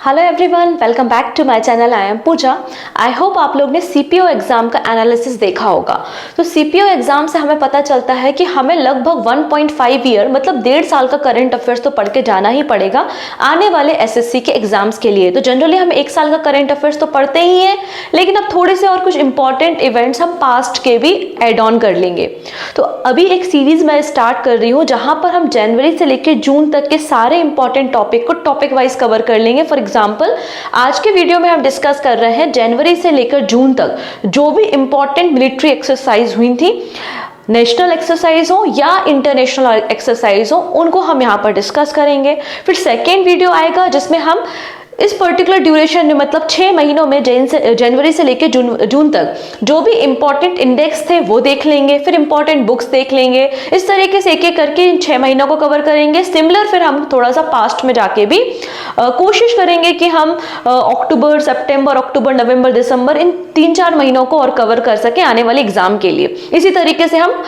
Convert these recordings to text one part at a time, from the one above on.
Hello everyone, welcome back to my channel. I am Pooja. I hope आप लोग ने CPO exam का analysis देखा होगा। तो सीपीओ एग्जाम से हमें पता चलता है कि हमें लगभग 1.5 ईयर मतलब 1.5 साल का करंट अफेयर्स तो पढ़ के जाना ही पड़ेगा आने वाले एसएससी के एग्जाम्स के लिए। तो जनरली हम 1 साल का करंट अफेयर्स तो पढ़ते ही हैं, लेकिन अब थोड़े से और कुछ इंपॉर्टेंट इवेंट्स हम पास्ट के भी एड ऑन कर लेंगे। तो अभी एक सीरीज मैं स्टार्ट कर रही हूँ जहां पर हम जनवरी से लेकर जून तक के सारे इंपॉर्टेंट टॉपिक को टॉपिक वाइज कवर कर लेंगे। फॉर एग्जाम्पल आज के वीडियो में हम डिस्कस कर रहे हैं जनवरी से लेकर जून तक जो भी इंपॉर्टेंट मिलिट्री एक्सरसाइज हुई थी, नेशनल एक्सरसाइज हो या इंटरनेशनल एक्सरसाइज हो, उनको हम यहाँ पर डिस्कस करेंगे। फिर सेकेंड वीडियो आएगा जिसमें हम इस पर्टिकुलर ड्यूरेशन में मतलब 6 महीनों में जनवरी से लेकर जून तक जो भी इंपॉर्टेंट इंडेक्स थे वो देख लेंगे, फिर इंपॉर्टेंट बुक्स देख लेंगे। इस तरीके से एक एक करके इन 6 महीनों को कवर करेंगे। सिमिलर फिर हम थोड़ा सा पास्ट में जाके भी कोशिश करेंगे कि हम अक्टूबर, सितंबर, अक्टूबर, नवंबर, दिसंबर इन 3-4 महीनों को और कवर कर सके आने वाले एग्जाम के लिए। इसी तरीके से हम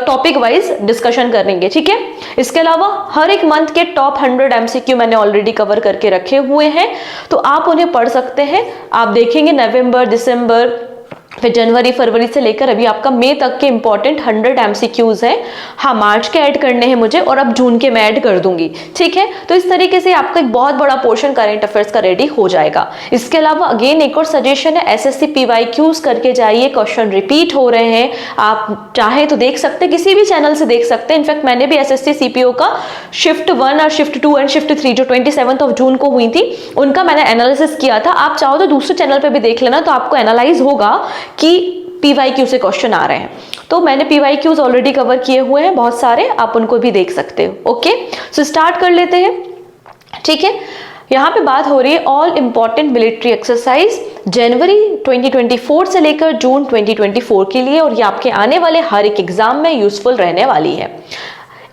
टॉपिक वाइज डिस्कशन करेंगे, ठीक है। इसके अलावा हर एक मंथ के टॉप 100 एमसीक्यू मैंने ऑलरेडी कवर करके रखे हुए हैं, तो आप उन्हें पढ़ सकते हैं। आप देखेंगे नवंबर, दिसंबर, फिर जनवरी, फरवरी से लेकर अभी आपका मई तक के इंपॉर्टेंट 100 एमसीक्यूज हैं। हाँ, मार्च के ऐड करने हैं मुझे और अब जून के मैं ऐड कर दूंगी, ठीक है। तो इस तरीके से आपका एक बहुत बड़ा पोर्शन करंट अफेयर्स का रेडी हो जाएगा। इसके अलावा अगेन एक और सजेशन है, एसएससी पीवाईक्यूज करके जाइए, क्वेश्चन रिपीट हो रहे हैं। आप चाहें तो देख सकते हैं, किसी भी चैनल से देख सकते हैं। इनफैक्ट मैंने भी एसएससी सीपीओ का शिफ्ट 1 और शिफ्ट 2 एंड शिफ्ट 3 जो 27 जून को हुई थी उनका मैंने एनालिसिस किया था। आप चाहो तो दूसरे चैनल पे भी देख लेना, तो आपको एनालाइज होगा कि पीवाईक्यू से क्वेश्चन आ रहे हैं। तो मैंने पीवाईक्यूज ऑलरेडी कवर किए हुए हैं बहुत सारे, आप उनको भी देख सकते हो। ओके, सो स्टार्ट कर लेते हैं, ठीक है। यहाँ पे बात हो रही है ऑल इंपॉर्टेंट मिलिट्री एक्सरसाइज जनवरी 2024 से लेकर जून 2024 के लिए, और ये आपके आने वाले हर एक एग्जाम में यूजफुल रहने वाली है।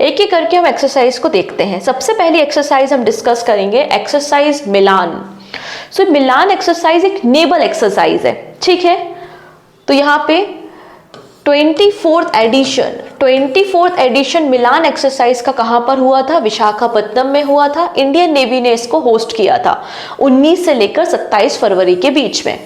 एक एक करके हम एक्सरसाइज को देखते हैं। सबसे पहली एक्सरसाइज हम डिस्कस करेंगे एक्सरसाइज मिलान। सो मिलान एक्सरसाइज एक नेवल एक्सरसाइज है, ठीक है। तो यहाँ पे 24th एडिशन मिलान एक्सरसाइज का कहां पर हुआ था? विशाखापत्तनम में हुआ था। इंडियन नेवी ने इसको होस्ट किया था 19 से लेकर 27 फरवरी के बीच में,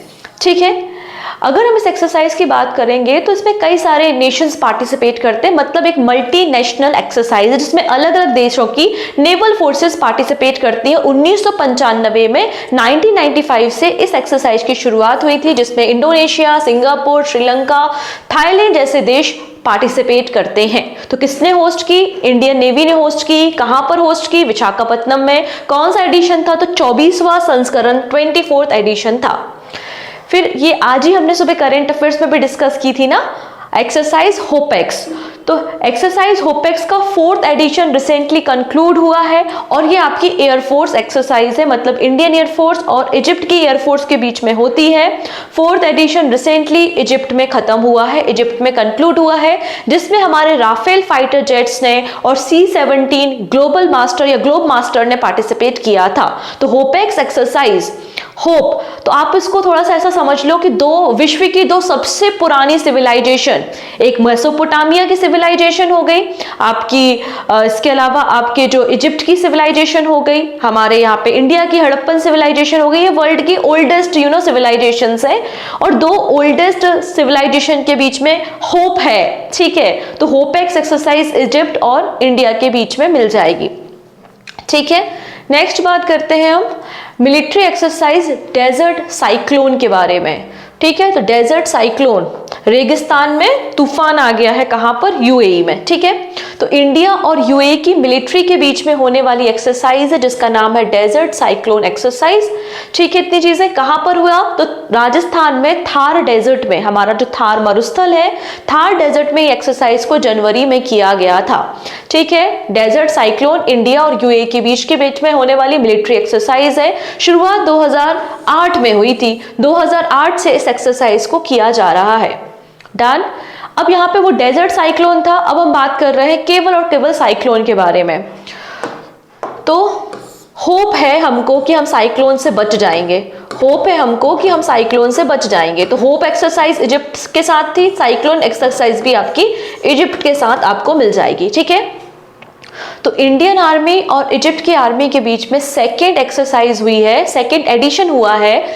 ठीक है। अगर हम इस एक्सरसाइज की बात करेंगे तो इसमें कई सारे नेशंस पार्टिसिपेट करते हैं, मतलब एक मल्टीनेशनल एक्सरसाइज है जिसमें अलग अलग देशों की नेवल फोर्सेस पार्टिसिपेट करती है। 1995 में 1995 से इस एक्सरसाइज की शुरुआत हुई थी, जिसमें इंडोनेशिया, सिंगापुर, श्रीलंका, थाईलैंड जैसे देश पार्टिसिपेट करते हैं। तो किसने होस्ट की? इंडियन नेवी ने होस्ट की। कहां पर होस्ट की? विशाखापत्तनम में। कौन सा एडिशन था? तो 24वां संस्करण 24th एडिशन था। फिर ये आज ही हमने सुबह करंट अफेयर्स में भी डिस्कस की थी ना, एक्सरसाइज होपेक्स। तो एक्सरसाइज होपेक्स का 4th एडिशन रिसेंटली कंक्लूड हुआ है, और ये आपकी एयरफोर्स एक्सरसाइज है, मतलब इंडियन एयरफोर्स और इजिप्ट की एयरफोर्स के बीच में होती है। 4th एडिशन रिसेंटली इजिप्ट में खत्म हुआ है, इजिप्ट में कंक्लूड हुआ है, जिसमें हमारे राफेल फाइटर जेट्स ने और C-17 ग्लोबल मास्टर या ग्लोब मास्टर ने पार्टिसिपेट किया था। तो होपेक्स एक्सरसाइज, होप, तो आप इसको थोड़ा सा ऐसा समझ लो कि विश्व की दो सबसे पुरानी सिविलाइजेशन, एक मेसोपोटामिया की सिविलाइजेशन हो गई आपकी, इसके अलावा आपके जो इजिप्ट की सिविलाइजेशन हो गई, हमारे यहाँ पे इंडिया की हड़प्पन सिविलाइजेशन हो गई। ये वर्ल्ड की ओल्डेस्ट सिविलाइजेशंस है, और 2 ओल्डेस्ट सिविलाइजेशन के बीच में होप है, ठीक है। तो होपेक्स एक्सरसाइज इजिप्ट और इंडिया के बीच में मिल जाएगी, ठीक है। नेक्स्ट बात करते हैं हम मिलिट्री एक्सरसाइज डेजर्ट साइक्लोन के बारे में, ठीक है। तो डेजर्ट साइक्लोन, रेगिस्तान में तूफान आ गया है, कहां पर? यूएई में, ठीक है। तो इंडिया और यूएई की मिलिट्री के बीच में होने वाली एक्सरसाइज है जिसका नाम है डेजर्ट साइक्लोन एक्सरसाइज, ठीक है। इतनी चीजें कहां पर हुआ? तो राजस्थान में थार डेजर्ट में, हमारा जो थार मरुस्थल है, थार डेजर्ट में ये एक्सरसाइज को जनवरी में किया गया था, ठीक है। डेजर्ट साइक्लोन इंडिया और यूएई के बीच में होने वाली मिलिट्री एक्सरसाइज है। शुरुआत 2008 में हुई थी, 2008 से इस एक्सरसाइज को किया जा रहा है। डन। अब यहाँ पे वो डेजर्ट साइक्लोन था, अब हम बात कर रहे हैं केवल और केवल साइक्लोन के बारे में। तो होप है हमको कि हम साइक्लोन से बच जाएंगे, होप है हमको कि हम साइक्लोन से बच जाएंगे। तो होप एक्सरसाइज इजिप्ट के साथ थी, साइक्लोन एक्सरसाइज भी आपकी इजिप्ट के साथ आपको मिल जाएगी, ठीक है। तो इंडियन आर्मी और इजिप्ट की आर्मी के बीच में सेकेंड एक्सरसाइज हुई है, सेकेंड एडिशन हुआ है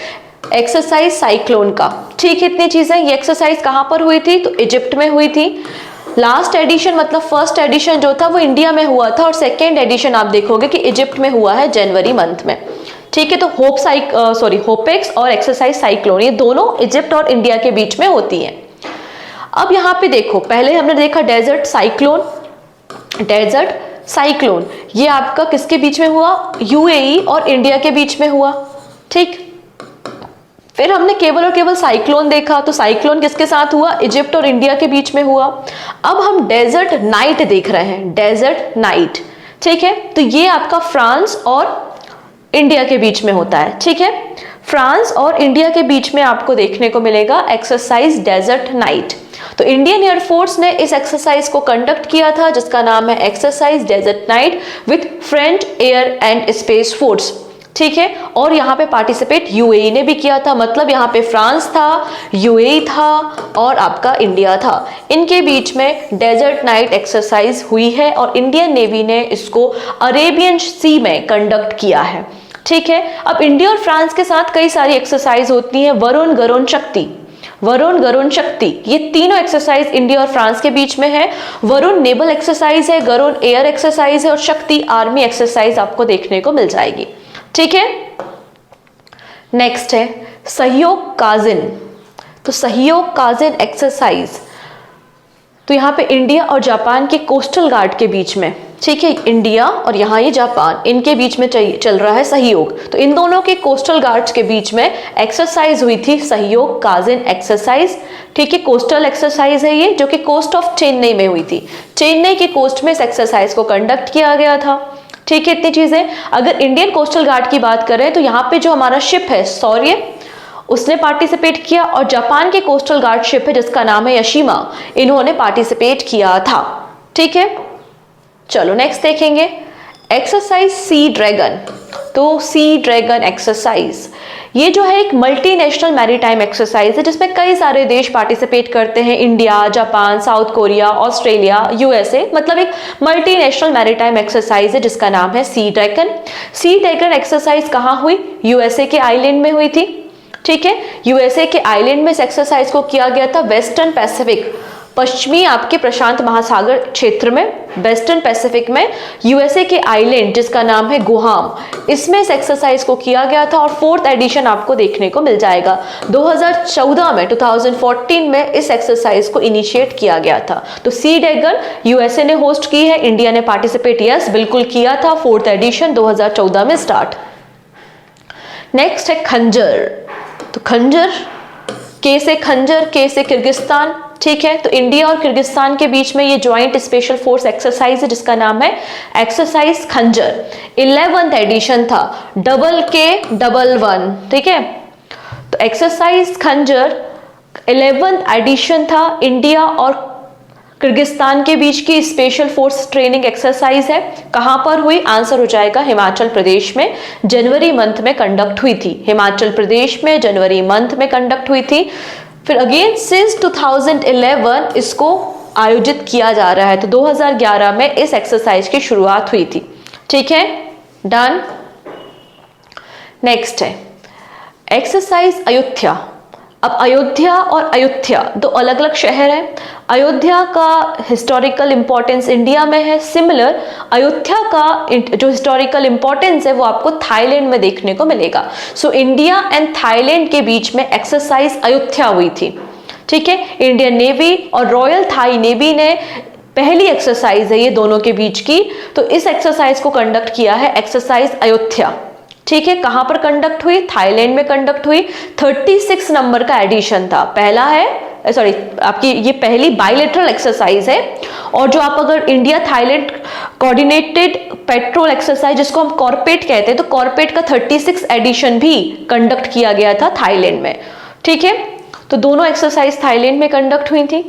एक्सरसाइज साइक्लोन का। ठीक है, इतनी चीजें। ये एक्सरसाइज कहां पर हुई थी? तो इजिप्ट में हुई थी। लास्ट एडिशन मतलब फर्स्ट एडिशन जो था वो इंडिया में हुआ था, और सेकेंड एडिशन आप देखोगे कि इजिप्ट में हुआ है जनवरी मंथ में। ठीक है, तो होपेक्स और एक्सरसाइज साइक्लोन ये दोनों इजिप्ट और इंडिया के बीच में होती हैं। अब यहाँ पे देखो, पहले हमने देखा डेजर्ट साइक्लोन, ये आपका किसके बीच में हुआ? यूएई और इंडिया के बीच में हुआ। ठीक, फिर हमने केवल और केवल साइक्लोन देखा, तो साइक्लोन किसके साथ हुआ? इजिप्ट और इंडिया के बीच में हुआ। अब हम डेजर्ट नाइट देख रहे हैं, डेजर्ट नाइट। ठीक है, तो ये आपका फ्रांस और इंडिया के बीच में होता है। ठीक है, फ्रांस और इंडिया के बीच में आपको देखने को मिलेगा एक्सरसाइज डेजर्ट नाइट। तो इंडियन एयरफोर्स ने इस एक्सरसाइज को कंडक्ट किया था जिसका नाम है exercise desert night with French air and space force. ठीक है, और यहाँ पे पार्टिसिपेट यूएई ने भी किया था, मतलब यहाँ पे फ्रांस था, यूएई था और आपका इंडिया था। इनके बीच में डेजर्ट नाइट एक्सरसाइज हुई है और इंडियन नेवी ने इसको अरेबियन सी में कंडक्ट किया है। ठीक है, अब इंडिया और फ्रांस के साथ कई सारी एक्सरसाइज होती हैं। वरुण गरुण शक्ति, ये तीनों एक्सरसाइज इंडिया और फ्रांस के बीच में है। वरुण नेवल एक्सरसाइज है, गरुण एयर एक्सरसाइज है और शक्ति आर्मी एक्सरसाइज आपको देखने को मिल जाएगी। ठीक है, नेक्स्ट है सहयोग काजिन। तो सहयोग काजिन एक्सरसाइज, तो यहाँ पे इंडिया और जापान के कोस्टल गार्ड के बीच में, ठीक है, इंडिया और यहाँ ये जापान, इनके बीच में चल रहा है सहयोग। तो इन दोनों के कोस्टल गार्ड्स के बीच में एक्सरसाइज हुई थी सहयोग काजिन एक्सरसाइज। ठीक है, कोस्टल एक्सरसाइज है ये, जो कि कोस्ट ऑफ चेन्नई में हुई थी। चेन्नई के कोस्ट में इस एक्सरसाइज को कंडक्ट किया गया था। ठीक है, इतनी चीजें। अगर इंडियन कोस्टल गार्ड की बात करें तो यहाँ पे जो हमारा शिप है शौर्य, उसने पार्टिसिपेट किया, और जापान के कोस्टल गार्ड शिप है जिसका नाम है यशिमा, इन्होंने पार्टिसिपेट किया था। ठीक है, चलो नेक्स्ट देखेंगे एक्सरसाइज सी ड्रैगन। तो सी ड्रैगन एक्सरसाइज ये जो है एक मल्टीनेशनल मैरीटाइम एक्सरसाइज है जिसमें कई सारे देश पार्टिसिपेट करते हैं, India, Japan, south Korea, Australia, USA, मतलब एक मल्टीनेशनल मैरीटाइम एक्सरसाइज है जिसका नाम है sea dragon. Sea dragon exercise कहाँ हुई? यूएसए के आइलैंड में हुई थी। ठीक है, यूएसए के आइलैंड में इस एक्सरसाइज को किया गया था। वेस्टर्न पैसिफिक, पश्चिमी आपके प्रशांत महासागर क्षेत्र में, वेस्टर्न पैसिफिक में यूएसए के आइलैंड जिसका नाम है गुहाम, इसमें इस एक्सरसाइज को किया गया था और फोर्थ एडिशन आपको देखने को मिल जाएगा। 2014 में इस एक्सरसाइज को इनिशिएट किया गया था। तो सी ड्रैगन यूएसए ने होस्ट की है, इंडिया ने पार्टिसिपेट यस बिल्कुल किया था। फोर्थ एडिशन 2014 में स्टार्ट। नेक्स्ट है खंजर। तो खंजर, के से खंजर, के से किर्गिस्तान। ठीक है, तो इंडिया और किर्गिस्तान के बीच में ये ज्वाइंट स्पेशल फोर्स एक्सरसाइज है जिसका नाम है एक्सरसाइज खंजर। 11th एडिशन था, KK11। ठीक है, तो एक्सरसाइज खंजर 11th एडिशन था, इंडिया और किर्गिस्तान के बीच की स्पेशल फोर्स ट्रेनिंग एक्सरसाइज है। कहां पर हुई? आंसर हो जाएगा हिमाचल प्रदेश में, जनवरी मंथ में कंडक्ट हुई थी। हिमाचल प्रदेश में जनवरी मंथ में कंडक्ट हुई थी। फिर अगेन सिंस 2011 इसको आयोजित किया जा रहा है, तो 2011 में इस एक्सरसाइज की शुरुआत हुई थी। ठीक है, डन। नेक्स्ट है एक्सरसाइज अयोध्या। अब अयोध्या और अयुत्या दो अलग अलग शहर हैं। अयोध्या का हिस्टोरिकल इंपॉर्टेंस इंडिया में है, सिमिलर अयोध्या का जो हिस्टोरिकल इंपॉर्टेंस है वो आपको थाईलैंड में देखने को मिलेगा। सो इंडिया एंड थाईलैंड के बीच में एक्सरसाइज अयोध्या हुई थी। ठीक है, इंडियन नेवी और रॉयल थाई नेवी ने पहली एक्सरसाइज है ये दोनों के बीच की, तो इस एक्सरसाइज को कंडक्ट किया है एक्सरसाइज अयोध्या। ठीक है, कहां पर कंडक्ट हुई? थाईलैंड में कंडक्ट हुई। 36 नंबर का एडिशन था। पहला है आपकी ये पहली बायलैटरल एक्सरसाइज है, और जो आप अगर India Thailand coordinated petrol exercise जिसको हम कॉर्पेट कहते हैं, तो कॉर्पेट का 36 एडिशन भी कंडक्ट किया गया था थाईलैंड में। ठीक है, तो दोनों एक्सरसाइज थाईलैंड में कंडक्ट हुई थी।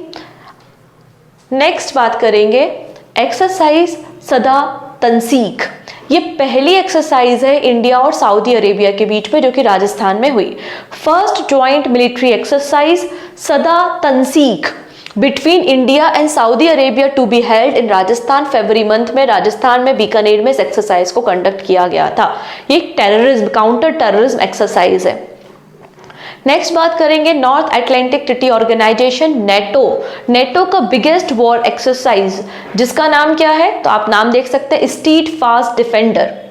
नेक्स्ट बात करेंगे एक्सरसाइज सदा तंसीक। ये पहली एक्सरसाइज है इंडिया और सऊदी अरेबिया के बीच में जो कि राजस्थान में हुई। First joint military exercise Sada Tanseeq, between India and Saudi Arabia to be held in Rajasthan February month में राजस्थान में बीकानेर में इस एक्सरसाइज को कंडक्ट किया गया था। ये टेररिज्म काउंटर टेररिज्म एक्सरसाइज है। नेक्स्ट बात करेंगे North Atlantic Treaty Organization NATO. NATO का बिगेस्ट वॉर एक्सरसाइज जिसका नाम क्या है, तो आप नाम देख सकते हैं stead fast defender.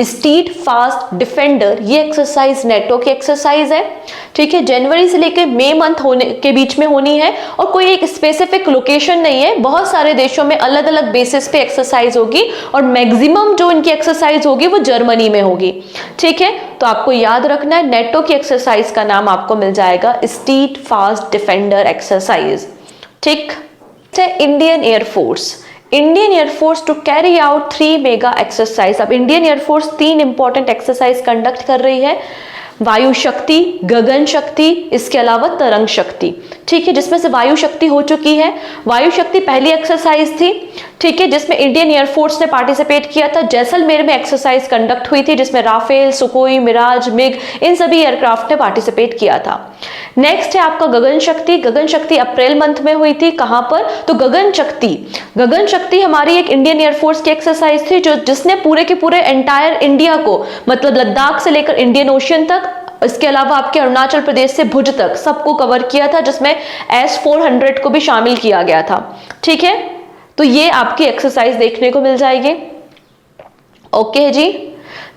Stead fast defender ये एक्सरसाइज नेटो की एक्सरसाइज है। ठीक है, जनवरी से लेकर मई मंथ होने के बीच में होनी है और कोई एक स्पेसिफिक लोकेशन नहीं है, बहुत सारे देशों में अलग अलग बेसिस पे एक्सरसाइज होगी और मैक्सिमम जो इनकी एक्सरसाइज होगी वो जर्मनी में होगी। ठीक है, तो आपको याद रखना है नेटो की एक्सरसाइज का नाम आपको मिल जाएगा स्टीड फास्ट डिफेंडर एक्सरसाइज। ठीक है, Indian air force. Indian air force to carry out 3 mega exercise. अब Indian air force 3 important exercise conduct कर रही है, वायु शक्ति, गगन शक्ति, इसके अलावा तरंग शक्ति। ठीक है, जिसमें से वायु शक्ति हो चुकी है। वायु शक्ति पहली एक्सरसाइज थी, ठीक है, जिसमें इंडियन एयरफोर्स ने पार्टिसिपेट किया था। जैसलमेर में एक्सरसाइज कंडक्ट हुई थी जिसमें राफेल, सुकोई, मिराज, मिग इन सभी एयरक्राफ्ट ने पार्टिसिपेट किया था। नेक्स्ट है आपका गगन शक्ति। गगन शक्ति अप्रैल मंथ में हुई थी, कहां पर, तो गगन शक्ति हमारी एक इंडियन एयरफोर्स की एक्सरसाइज थी जो जिसने पूरे के पूरे एंटायर इंडिया को, मतलब लद्दाख से लेकर इंडियन ओशियन तक, इसके अलावा आपके अरुणाचल प्रदेश से भुज तक सबको कवर किया था, जिसमें S-400 को भी शामिल किया गया था। ठीक है, तो ये आपकी एक्सरसाइज देखने को मिल जाएगी। ओके जी,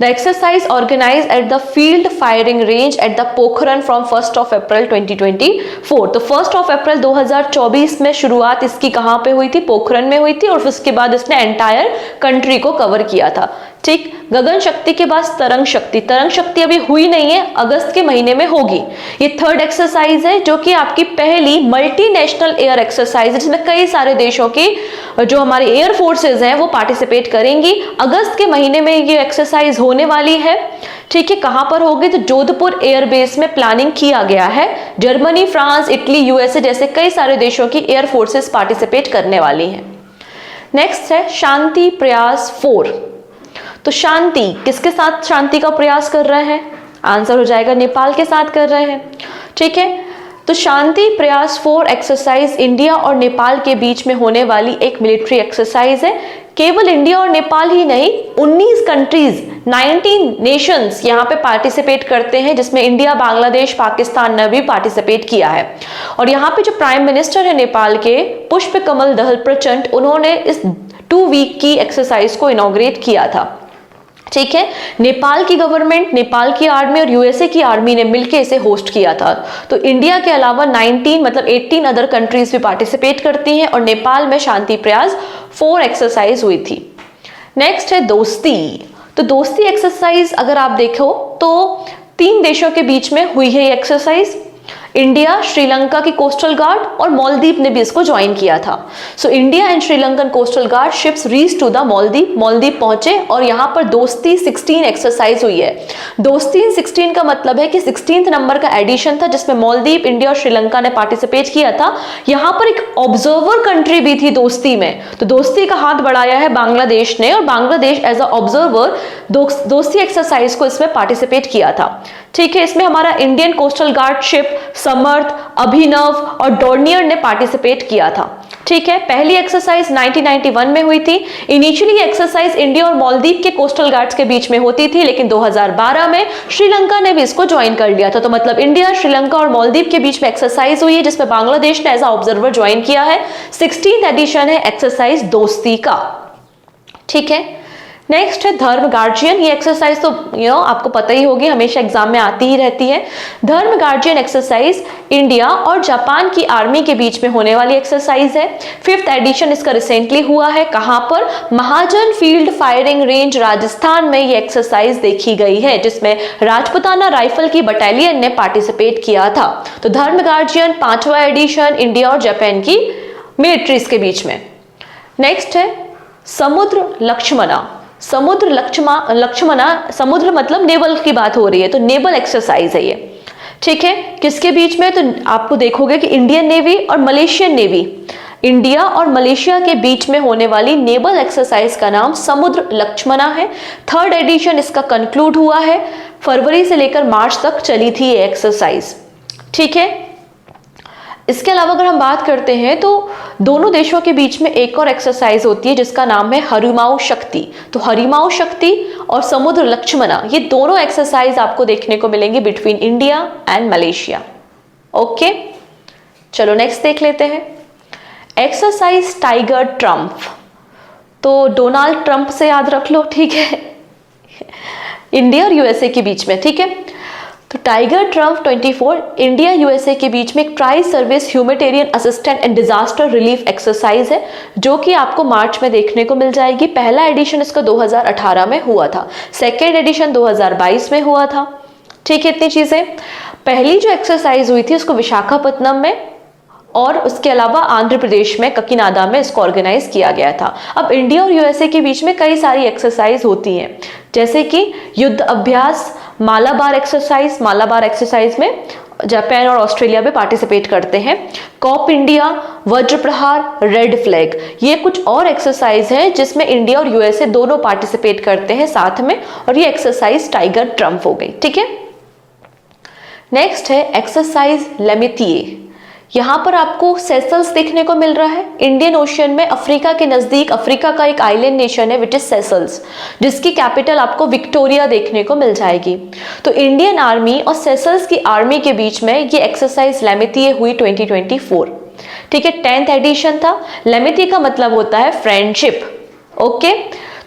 the exercise organise at the field firing range at the Pokhran from 1 April 2024। तो 1 अप्रैल 2024 में शुरुआत इसकी कहां पे हुई थी, पोखरन में हुई थी और उसके बाद इसने एंटायर कंट्री को कवर किया था। ठीक, गगन शक्ति के बाद तरंग शक्ति अभी हुई नहीं है, अगस्त के महीने में होगी। ये 3rd एक्सरसाइज है जो कि आपकी पहली मल्टीनेशनल एयर एक्सरसाइज है जिसमें कई सारे देशों की जो हमारी एयर फोर्सेज हैं वो पार्टिसिपेट करेंगी। अगस्त के महीने में ये एक्सरसाइज होने वाली है। ठीक है, कहां पर होगी, तो जोधपुर एयरबेस में प्लानिंग किया गया है। जर्मनी, फ्रांस, इटली, यूएसए जैसे कई सारे देशों की एयर फोर्सेस पार्टिसिपेट करने वाली हैं। नेक्स्ट है शांति प्रयास 4। तो शांति किसके साथ शांति का प्रयास कर रहे हैं, आंसर हो जाएगा नेपाल के साथ कर रहे हैं। ठीक है, तो शांति प्रयास 4 एक्सरसाइज इंडिया और नेपाल के बीच में होने वाली एक मिलिट्री एक्सरसाइज है। केवल इंडिया और नेपाल ही नहीं, 19 कंट्रीज, 19 नेशंस यहाँ पे पार्टिसिपेट करते हैं, जिसमें इंडिया, बांग्लादेश, पाकिस्तान ने भी पार्टिसिपेट किया है। और यहाँ पे जो प्राइम मिनिस्टर है नेपाल के, पुष्प कमल दहल प्रचंड, उन्होंने इस 2 वीक की एक्सरसाइज को इनॉग्रेट किया था। ठीक है, नेपाल की गवर्नमेंट, नेपाल की आर्मी और यूएसए की आर्मी ने मिलकर इसे होस्ट किया था। तो इंडिया के अलावा 18 अदर कंट्रीज भी पार्टिसिपेट करती हैं और नेपाल में शांति प्रयास 4 एक्सरसाइज हुई थी। नेक्स्ट है दोस्ती। तो दोस्ती एक्सरसाइज अगर आप देखो तो 3 देशों के बीच में हुई है ये एक्सरसाइज। इंडिया, श्रीलंका की कोस्टल गार्ड और मालदीव ने भी इसको ज्वाइन किया था। So India and Sri Lankan coastal guard ships reach to the Maldives पहुंचे और यहां पर दोस्ती 16 एक्सरसाइज हुई है। दोस्ती 16 का मतलब है कि 16th नंबर का एडिशन था जिसमें मालदीव, इंडिया और श्रीलंका ने पार्टिसिपेट किया था। यहां पर एक ऑब्जर्वर कंट्री भी थी दोस्ती में, तो दोस्ती का हाथ बढ़ाया है बांग्लादेश ने और बांग्लादेश एज अ ऑब्जर्वर दोस्ती एक्सरसाइज को इसमें पार्टिसिपेट किया था। ठीक है, इसमें हमारा इंडियन कोस्टल गार्ड शिप समर्थ, अभिनव और डोर्नियर ने पार्टिसिपेट किया था। ठीक है, पहली एक्सरसाइज 1991 में हुई थी। इनिशियली एक्सरसाइज इंडिया और मालदीव के कोस्टल गार्ड्स के बीच में होती थी, लेकिन 2012 में श्रीलंका ने भी इसको ज्वाइन कर लिया था। तो मतलब इंडिया, श्रीलंका और मालदीव के बीच में एक्सरसाइज हुई है जिसमें बांग्लादेश ने एज अ ऑब्जर्वर ज्वाइन किया है। 16th एडिशन है एक्सरसाइज दोस्ती का। ठीक है, नेक्स्ट है धर्म गार्जियन। ये एक्सरसाइज तो आपको पता ही होगी, हमेशा एग्जाम में आती ही रहती है। धर्म गार्जियन एक्सरसाइज इंडिया और जापान की आर्मी के बीच में होने वाली एक्सरसाइज है। 5th एडिशन इसका रिसेंटली हुआ है। कहां पर, महाजन फील्ड फायरिंग रेंज राजस्थान में ये एक्सरसाइज देखी गई है जिसमें राजपुताना राइफल की बटालियन ने पार्टिसिपेट किया था। तो धर्म गार्जियन 5वां एडिशन इंडिया और जापान की मिलिट्रीज के बीच में। नेक्स्ट है समुद्र लक्ष्मणा। समुद्र मतलब नेवल की बात हो रही है, तो नेवल एक्सरसाइज है ये। ठीक है, किसके बीच में, तो आपको देखोगे कि इंडियन नेवी और मलेशियन नेवी, इंडिया और मलेशिया के बीच में होने वाली नेवल एक्सरसाइज का नाम समुद्र लक्ष्मणा है। 3rd एडिशन इसका कंक्लूड हुआ है। फरवरी से लेकर मार्च तक चली थी ये एक्सरसाइज। ठीक है, इसके अलावा अगर हम बात करते हैं तो दोनों देशों के बीच में एक और एक्सरसाइज होती है जिसका नाम है हरिमाऊ शक्ति। तो हरिमाऊ शक्ति और समुद्र लक्ष्मणा, ये दोनों एक्सरसाइज आपको देखने को मिलेंगे between India and Malaysia. Okay, चलो नेक्स्ट देख लेते हैं। एक्सरसाइज टाइगर ट्रम्प, तो डोनाल्ड ट्रंप से याद रख लो, ठीक है, इंडिया और यूएसए के बीच में, ठीक है। तो टाइगर ट्रम्प 24 इंडिया यूएसए के बीच में एक tri service humanitarian assistant and disaster relief exercise है जो कि आपको मार्च में देखने को मिल जाएगी। पहला एडिशन इसका 2018 में हुआ था, सेकेंड एडिशन 2022 में हुआ था, ठीक है। इतनी चीजें, पहली जो एक्सरसाइज हुई थी उसको विशाखापत्तनम में और उसके अलावा आंध्र प्रदेश में ककीनाडा में इसको ऑर्गेनाइज किया गया था। अब इंडिया और यूएसए के बीच में कई सारी एक्सरसाइज होती हैं, जैसे कि युद्ध अभ्यास, मालाबार एक्सरसाइज, मालाबार एक्सरसाइज में जापान और ऑस्ट्रेलिया भी पार्टिसिपेट करते हैं, कॉप इंडिया, वज्र प्रहार, रेड फ्लैग, ये कुछ और एक्सरसाइज हैं जिसमें इंडिया और यूएसए दोनों पार्टिसिपेट करते हैं साथ में, और ये एक्सरसाइज टाइगर ट्रम्प हो गई, ठीक है। नेक्स्ट है एक्सरसाइज लेमितिए। यहां पर आपको सेशल्स देखने को मिल रहा है। इंडियन ओशियन में अफ्रीका के नजदीक अफ्रीका का एक आइलैंड नेशन है विच इज सेशल्स, जिसकी कैपिटल आपको विक्टोरिया देखने को मिल जाएगी। तो इंडियन आर्मी और सेशल्स की आर्मी के बीच में ये एक्सरसाइज लेमितिए हुई 2024, ठीक है। 10th एडिशन था। लेमितिए का मतलब होता है फ्रेंडशिप, ओके।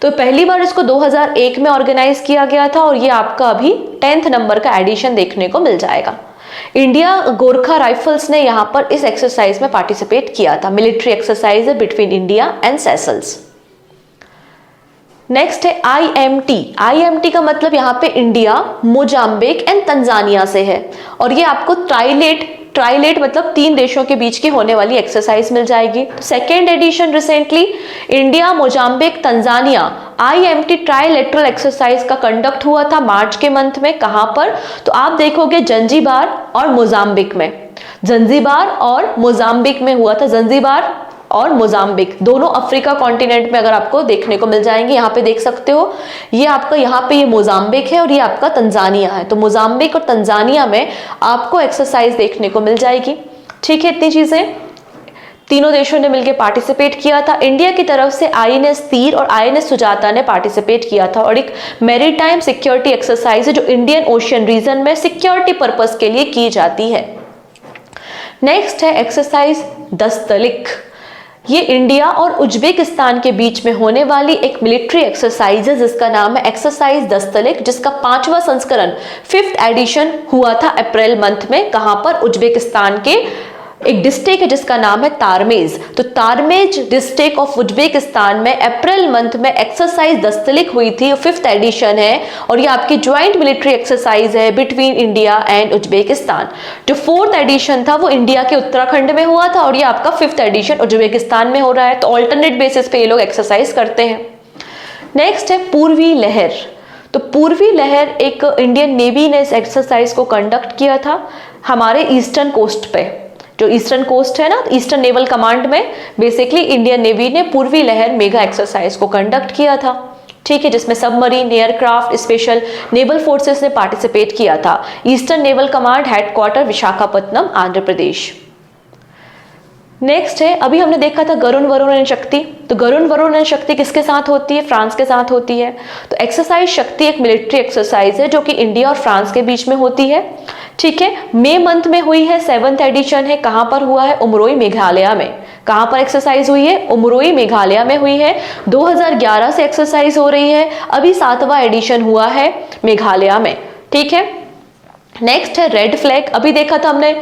तो पहली बार इसको 2001 में ऑर्गेनाइज किया गया था और ये आपका अभी 10th नंबर का एडिशन देखने को मिल जाएगा। इंडिया गोरखा राइफल्स ने यहां पर इस एक्सरसाइज में पार्टिसिपेट किया था। मिलिट्री एक्सरसाइज है between India and Seychelles. Next है IMT। IMT का मतलब यहां पे इंडिया, मोजाम्बिक एंड तंजानिया से है, और ये आपको ट्राइलेट मतलब 3 देशों के बीच की होने वाली एक्सरसाइज मिल जाएगी। Second edition recently India, Mozambique, Tanzania IMT trilateral exercise का कंडक्ट हुआ था मार्च के मंथ में। कहां पर? तो आप देखोगे जंजीबार और मोजाम्बिक में, जंजीबार और मोजाम्बिक में हुआ था। जंजीबार और मोजाम्बिक दोनों अफ्रीका कॉन्टिनेंट में अगर आपको देखने को मिल जाएंगे। यहाँ पे देख सकते हो, ये आपका यहाँ पे ये मोजाम्बिक है और ये आपका तंजानिया है। तो मोजाम्बिक और तंजानिया में आपको एक्सरसाइज देखने को मिल जाएगी, ठीक है। इतनी चीजें, तीनों देशों ने मिलकर पार्टिसिपेट किया था। इंडिया की तरफ से INS तीर और INS सुजाता ने पार्टिसिपेट किया था, और एक मैरीटाइम सिक्योरिटी एक्सरसाइज है जो इंडियन ओशियन रीजन में सिक्योरिटी पर्पस के लिए की जाती है। नेक्स्ट है एक्सरसाइज दस्तलिक। ये इंडिया और उज्बेकिस्तान के बीच में होने वाली एक मिलिट्री एक्सरसाइज है जिसका नाम है एक्सरसाइज दस्तलिक, जिसका 5वां संस्करण 5th एडिशन हुआ था अप्रैल मंथ में। कहां पर? उज्बेकिस्तान के एक डिस्ट्रिक्ट है जिसका नाम है तारमेज। तो तारमेज डिस्ट्रिक्ट ऑफ उज्बेकिस्तान में अप्रैल मंथ में एक्सरसाइज दस्तलिक हुई थी, 5th एडिशन है, और ये आपकी ज्वाइंट मिलिट्री एक्सरसाइज है बिटवीन इंडिया एंड उज्बेकिस्तान। जो 4th एडिशन था वो इंडिया के उत्तराखंड में हुआ था, और ये आपका 5th एडिशन उज्बेकिस्तान में हो रहा है। तो ऑल्टरनेट बेसिस पे ये लोग एक्सरसाइज करते हैं। नेक्स्ट है पूर्वी लहर। तो पूर्वी लहर एक इंडियन नेवी ने इस एक्सरसाइज को कंडक्ट किया था हमारे ईस्टर्न कोस्ट पे। जो ईस्टर्न कोस्ट है ना, ईस्टर्न नेवल कमांड में बेसिकली इंडियन नेवी ने पूर्वी लहर मेगा एक्सरसाइज को कंडक्ट किया था, ठीक है, जिसमें submarine, aircraft, special naval forces ने पार्टिसिपेट किया था। Eastern naval command headquarters Visakhapatnam, Andhra Pradesh. Next है, अभी हमने देखा था गरुण वरुण शक्ति। तो गरुण वरुण शक्ति किसके साथ होती है? फ्रांस के साथ होती है। तो एक्सरसाइज शक्ति एक मिलिट्री एक्सरसाइज है जो कि इंडिया और फ्रांस के बीच में होती है, ठीक है। मई मंथ में हुई है, 7th एडिशन है। कहां पर हुआ है? उमरोई मेघालय में। कहां पर एक्सरसाइज हुई है? उमरोई मेघालय में हुई है। 2011 से एक्सरसाइज हो रही है, अभी 7वां एडिशन हुआ है मेघालय में, ठीक है। नेक्स्ट है रेड फ्लैग। अभी देखा था हमने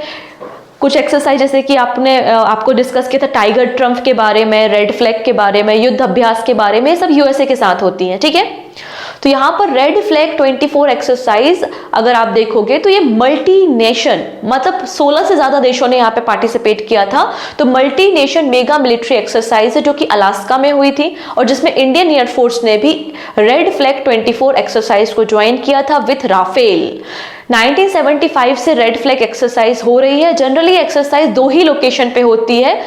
कुछ एक्सरसाइज, जैसे कि आपको डिस्कस किया था टाइगर ट्रम्प के बारे में, रेड फ्लैग के बारे में, युद्ध अभ्यास के बारे में, सब यूएसए के साथ होती हैं, ठीक है। तो यहाँ पर रेड फ्लैग 24 एक्सरसाइज अगर आप देखोगे तो ये मल्टी नेशन, मतलब 16 से ज्यादा देशों ने यहाँ पे पार्टिसिपेट किया था। तो multi nation mega military exercise है जो कि अलास्का में हुई थी, और जिसमें इंडियन एयरफोर्स ने भी रेड फ्लैग 24 एक्सरसाइज को ज्वाइन किया था विथ राफेल। 1975 से रेड फ्लैग एक्सरसाइज हो रही है। जनरली एक्सरसाइज 2 ही लोकेशन पे होती है,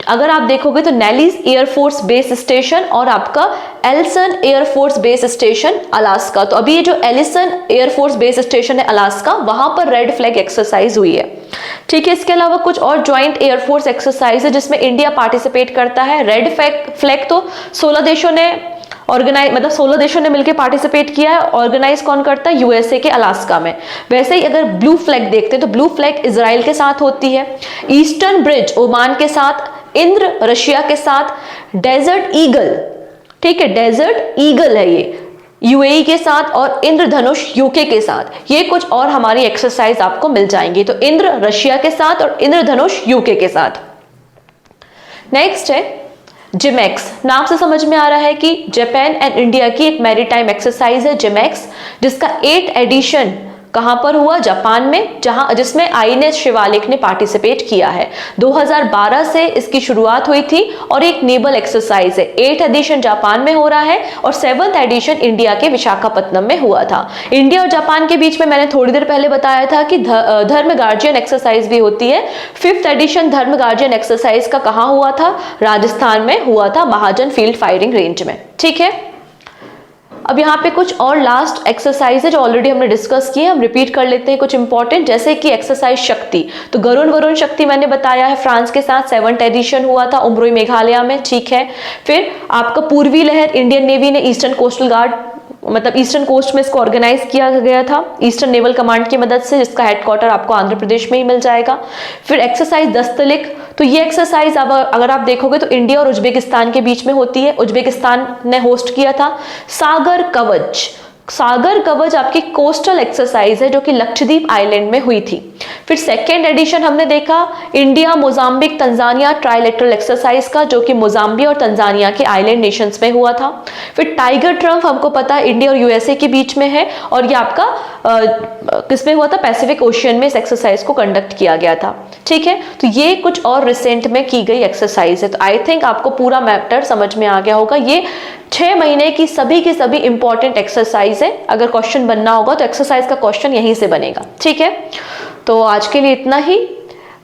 अगर आप देखोगे तो नेलीज एयरफोर्स बेस स्टेशन और आपका Eielson air force base station Alaska. तो अभी ये जो एलिसन एयरफोर्स बेस स्टेशन है अलास्का, वहां पर रेड फ्लैग एक्सरसाइज हुई है। ठीक है, इसके अलावा कुछ और ज्वाइंट एयरफोर्स एक्सरसाइज है जिसमें इंडिया पार्टिसिपेट करता है। रेड फ्लैग तो 16 देशों ने ऑर्गेनाइज, मतलब 16 देशों ने मिलकर पार्टिसिपेट किया है। ऑर्गेनाइज कौन करता है? यूएसए के अलास्का में। वैसे ही अगर ब्लू फ्लैग देखते हैं तो ब्लू फ्लैग इजराइल के साथ होती है, ईस्टर्न ब्रिज ओमान के साथ, इंद्र रशिया के साथ, डेजर्ट ईगल, ठीक है, डेजर्ट ईगल है ये यूएई के साथ, और इंद्रधनुष यूके के साथ। ये कुछ और हमारी एक्सरसाइज आपको मिल जाएंगी। तो इंद्र रशिया के साथ और इंद्रधनुष यूके के साथ। नेक्स्ट है जिमेक्स। नाम से समझ में आ रहा है कि जापान एंड इंडिया की एक मैरीटाइम एक्सरसाइज है जिमेक्स, जिसका 8th एडिशन कहां पर हुआ? जापान में, जिसमें आईएनएस शिवालिक ने पार्टिसिपेट किया है। 2012 से इसकी शुरुआत हुई थी और एक नेवल एक्सरसाइज है। 8th एडिशन जापान में हो रहा है और 7th एडिशन इंडिया के विशाखापत्तनम में हुआ था। इंडिया और जापान के बीच में मैंने थोड़ी देर पहले बताया था कि धर्म गार्जियन एक्सरसाइज भी होती है। 5th एडिशन धर्म गार्जियन एक्सरसाइज का कहां हुआ था? राजस्थान में हुआ था, महाजन फील्ड फायरिंग रेंज में। ठीक है, अब यहाँ पे कुछ और लास्ट एक्सरसाइज है जो ऑलरेडी हमने डिस्कस किए, हम रिपीट कर लेते हैं कुछ इंपॉर्टेंट, जैसे कि एक्सरसाइज शक्ति। तो वरुण शक्ति मैंने बताया है, फ्रांस के साथ 7th एडिशन हुआ था उमरोई मेघालय में। ठीक है, फिर आपका पूर्वी लहर, इंडियन नेवी ने ईस्टर्न कोस्टल गार्ड, मतलब ईस्टर्न कोस्ट में इसको ऑर्गेनाइज किया गया था ईस्टर्न नेवल कमांड की मदद से, जिसका हेडक्वार्टर आपको आंध्र प्रदेश में ही मिल जाएगा। फिर एक्सरसाइज दस्तलिक, तो ये एक्सरसाइज अगर आप देखोगे तो इंडिया और उज्बेकिस्तान के बीच में होती है, उज्बेकिस्तान ने होस्ट किया था। सागर कवच आपकी कोस्टल एक्सरसाइज है जो कि लक्षद्वीप आइलैंड में हुई थी। फिर 2nd एडिशन हमने देखा India Mozambique Tanzania trilateral exercise का, जो कि मोजाम्बिक और तंजानिया के आइलैंड नेशंस में हुआ था। फिर टाइगर ट्रम्प हमको पता है इंडिया और यूएसए के बीच में है, और ये आपका किसमें हुआ था? पैसिफिक ओशियन में इस एक्सरसाइज को कंडक्ट किया गया था। ठीक है, तो ये कुछ और रिसेंट में की गई एक्सरसाइज है। तो आई थिंक आपको पूरा मैटर समझ में आ गया होगा। ये 6 महीने की सभी इंपॉर्टेंट एक्सरसाइज है। अगर क्वेश्चन बनना होगा तो एक्सरसाइज का क्वेश्चन यहीं से बनेगा। ठीक है, तो आज के लिए इतना ही,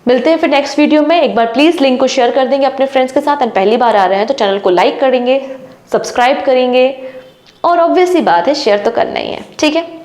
मिलते हैं फिर नेक्स्ट वीडियो में। एक बार प्लीज लिंक को शेयर कर देंगे अपने फ्रेंड्स के साथ, एंड पहली बार आ रहे हैं तो चैनल को लाइक करेंगे, सब्सक्राइब करेंगे, और ऑब्वियस सी बात है शेयर तो करना ही है। ठीक है।